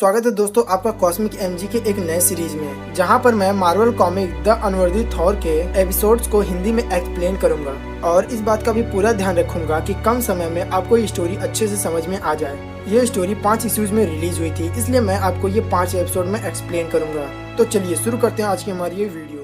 स्वागत है दोस्तों आपका कॉस्मिक एमजी के एक नए सीरीज में, जहां पर मैं Marvel comic the unworthy Thor के एपिसोड्स को हिंदी में एक्सप्लेन करूंगा और इस बात का भी पूरा ध्यान रखूंगा कि कम समय में आपको ये स्टोरी अच्छे से समझ में आ जाए। ये स्टोरी 5 इश्यूज में रिलीज हुई थी, इसलिए मैं आपको ये 5 एपिसोड में एक्सप्लेन करूंगा। तो चलिए शुरू करते हैं आज की हमारी ये वीडियो।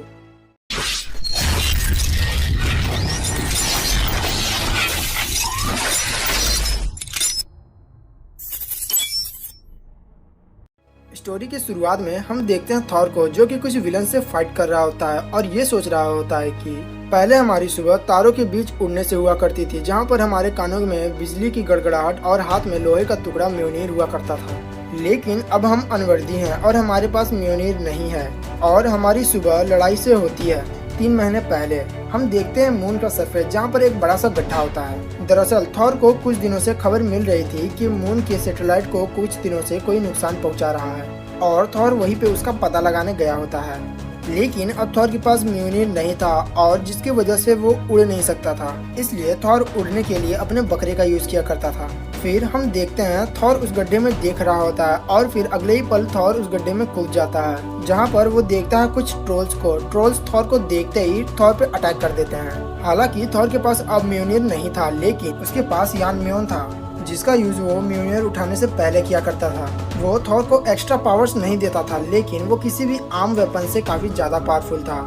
स्टोरी की शुरुआत में हम देखते हैं थॉर को, जो कि कुछ विलन से फाइट कर रहा होता है और ये सोच रहा होता है कि पहले हमारी सुबह तारों के बीच उड़ने से हुआ करती थी, जहाँ पर हमारे कानों में बिजली की गड़गड़ाहट और हाथ में लोहे का टुकड़ा म्योनीर हुआ करता था। लेकिन अब हम अनवर्दी हैं और हमारे पास म्योनीर नहीं है और हमारी सुबह लड़ाई से होती है। 3 महीने पहले हम देखते हैं मून का सरफेस, जहाँ पर एक बड़ा सा गड्ढा होता है। दरअसल थॉर को कुछ दिनों से खबर मिल रही थी कि मून के सैटेलाइट को कुछ दिनों से कोई नुकसान पहुंचा रहा है और थॉर वहीं पे उसका पता लगाने गया होता है। लेकिन अब थॉर के पास म्योनीर नहीं था और जिसकी वजह से वो उड़ नहीं सकता था, इसलिए थॉर उड़ने के लिए अपने बकरे का यूज किया करता था। फिर हम देखते हैं थॉर उस गड्ढे में देख रहा होता है और फिर अगले ही पल थॉर उस गड्ढे में कूद जाता है, जहाँ पर वो देखता है कुछ ट्रोल्स को। ट्रोल्स थॉर को देखते ही थॉर पे अटैक कर देते हैं। हालांकि थॉर के पास अब म्योनीर नहीं था, लेकिन उसके पास यान म्योन था, जिसका यूज वो म्योनीर उठाने से पहले किया करता था। वो थॉर को एक्स्ट्रा पावर्स नहीं देता था, लेकिन वो किसी भी आम वेपन से काफी ज्यादा पावरफुल था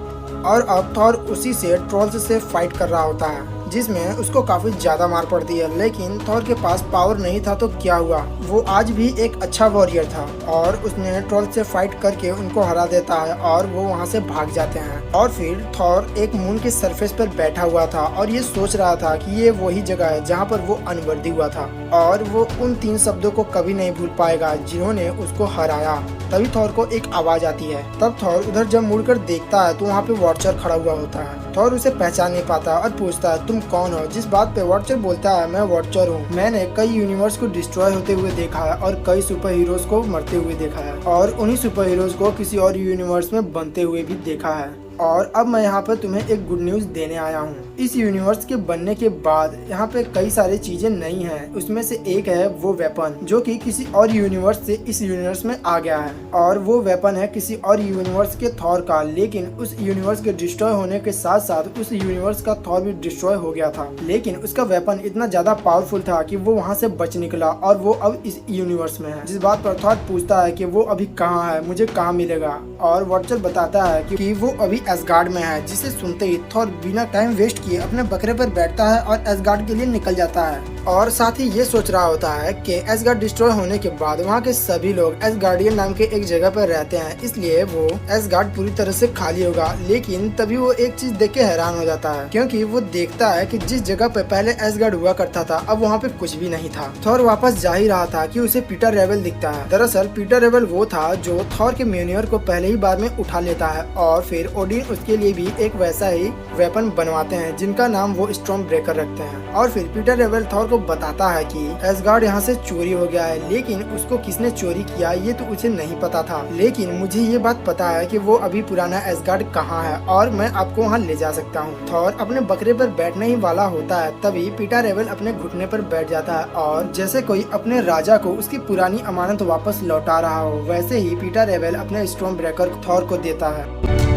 और अब थॉर उसी से ट्रोल्स से फाइट कर रहा होता है, जिसमें उसको काफी ज्यादा मार पड़ती है। लेकिन थॉर के पास पावर नहीं था तो क्या हुआ, वो आज भी एक अच्छा वॉरियर था और उसने ट्रोल से फाइट करके उनको हरा देता है और वो वहाँ से भाग जाते हैं। और फिर थॉर एक मून के सरफेस पर बैठा हुआ था और ये सोच रहा था कि ये वही जगह है जहाँ पर वो अनवर्दी हुआ था और वो उन 3 शब्दों को कभी नहीं भूल पाएगा जिन्होंने उसको हराया। तभी थॉर को एक आवाज आती है। तब थॉर उधर जब मुड़कर देखता है तो वहाँ पे वॉचर खड़ा हुआ होता है। थॉर उसे पहचान नहीं पाता और पूछता है, तुम कौन हो? जिस बात पे वॉचर बोलता है, मैं वॉचर हूँ। मैंने कई यूनिवर्स को डिस्ट्रॉय होते हुए देखा है और कई सुपर हीरोज को मरते हुए देखा है और उन्हीं सुपर हीरोज को किसी और यूनिवर्स में बनते हुए भी देखा है। और अब मैं यहाँ पर तुम्हें एक गुड न्यूज देने आया हूँ। इस यूनिवर्स के बनने के बाद यहाँ पे कई सारी चीजें नई हैं। उसमें से एक है वो वेपन, जो कि किसी और यूनिवर्स से इस यूनिवर्स में आ गया है और वो वेपन है किसी और यूनिवर्स के थॉर का। लेकिन उस यूनिवर्स के डिस्ट्रॉय होने के साथ साथ उस यूनिवर्स का थॉर भी डिस्ट्रॉय हो गया था, लेकिन उसका वेपन इतना ज्यादा पावरफुल था कि वो वहाँ से बच निकला और वो अब इस यूनिवर्स में है। जिस बात पर थॉर पूछता है कि वो अभी कहाँ है, मुझे कहाँ मिलेगा, और वॉचर बताता है कि वो अभी एसगार्ड में है। जिसे सुनते ही थॉर बिना टाइम वेस्ट किए अपने बकरे पर बैठता है और एसगार्ड के लिए निकल जाता है और साथ ही ये सोच रहा होता है कि एसगार्ड डिस्ट्रॉय होने के बाद वहाँ के सभी लोग एसगार्डियन नाम के एक जगह पर रहते हैं, इसलिए वो एसगार्ड पूरी तरह से खाली होगा। लेकिन तभी वो एक चीज देख के हैरान हो जाता है, क्योंकि वो देखता है कि जिस जगह पे पहले एसगार्ड हुआ करता था अब वहाँ पे कुछ भी नहीं था। थॉर वापस जा ही रहा था कि उसे पीटर रेबल दिखता है। दरअसल पीटर रेबल वो था जो थॉर के म्योनीर को पहले ही बार में उठा लेता है और फिर ओडिन उसके लिए भी एक वैसा ही वेपन बनवाते हैं जिनका नाम वो स्टॉर्म ब्रेकर रखते हैं। और फिर पीटर रेबल थॉर को बताता है कि एसगार्ड यहाँ से चोरी हो गया है, लेकिन उसको किसने चोरी किया ये तो उसे नहीं पता था, लेकिन मुझे ये बात पता है कि वो अभी पुराना एसगार्ड कहाँ है और मैं आपको वहाँ ले जा सकता हूँ। थॉर अपने बकरे पर बैठने ही वाला होता है, तभी पीटर रेबल अपने घुटने पर बैठ जाता है और जैसे कोई अपने राजा को उसकी पुरानी अमानत वापस लौटा रहा हो, वैसे ही पीटर रेबल अपने स्टॉर्म ब्रेकर थॉर को देता है।